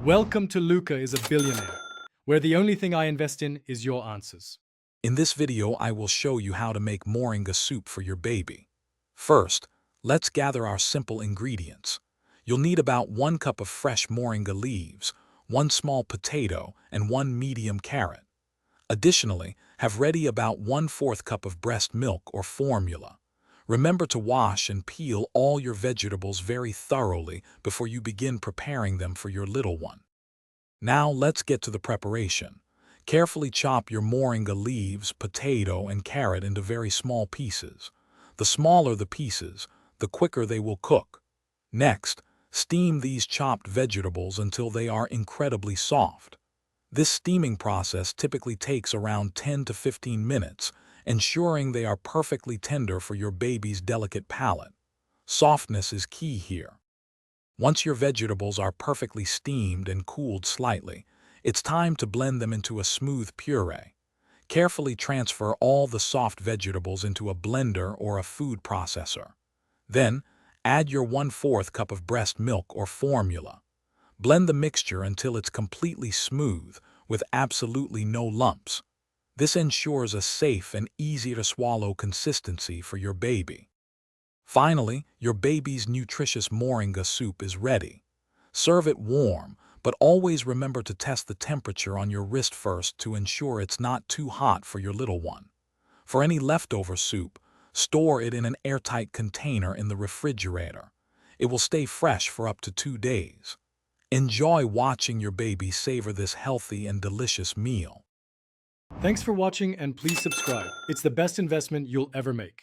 Welcome to Luca is a Billionaire, where the only thing I invest in is your answers. In this video, I will show you how to make moringa soup for your baby. First, let's gather our simple ingredients. You'll need about 1 cup of fresh moringa leaves, 1 small potato, and 1 medium carrot. Additionally, have ready about 1/4 cup of breast milk or formula. Remember to wash and peel all your vegetables very thoroughly before you begin preparing them for your little one. Now let's get to the preparation. Carefully chop your moringa leaves, potato, and carrot into very small pieces. The smaller the pieces, the quicker they will cook. Next, steam these chopped vegetables until they are incredibly soft. This steaming process typically takes around 10 to 15 minutes, ensuring they are perfectly tender for your baby's delicate palate. Softness is key here. Once your vegetables are perfectly steamed and cooled slightly, it's time to blend them into a smooth puree. Carefully transfer all the soft vegetables into a blender or a food processor. Then, add your 1/4 cup of breast milk or formula. Blend the mixture until it's completely smooth, with absolutely no lumps. This ensures a safe and easy-to-swallow consistency for your baby. Finally, your baby's nutritious moringa soup is ready. Serve it warm, but always remember to test the temperature on your wrist first to ensure it's not too hot for your little one. For any leftover soup, store it in an airtight container in the refrigerator. It will stay fresh for up to 2 days. Enjoy watching your baby savor this healthy and delicious meal. Thanks for watching and please subscribe. It's the best investment you'll ever make.